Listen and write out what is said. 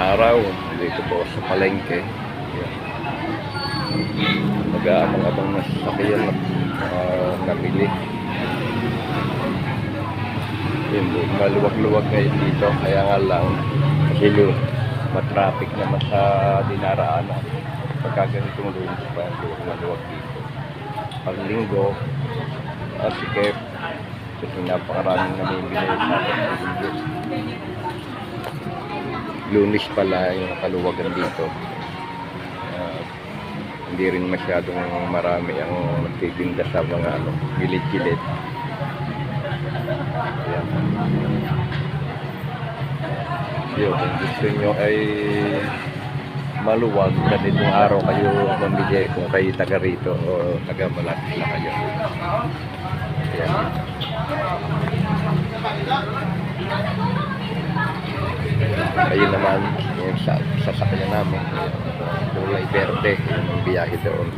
araw dito po sa palengke. Nag-aabang-abang na sasakyan na nabili. Yun, maluwag-luwag ngayon dito, kaya nga lang kasi matraffic naman sa dinaraanan. Pagka ganitong lunes pa yung maluwag dito. Pag linggo, sikip, kasi napakaraming namimili sa atin. Lunes pala yung kaluwagan dito. Hindi rin masyadong marami ang nagtitinda sa mga gilid-gilid. Ayan. Yun, kung gusto nyo ay maluwag, ganitong araw kayo mamili kung kayo taga rito o taga malapit na kayo. Ayan. Ayun naman yung sasakyan namin, kulay verde yung biyahe doon.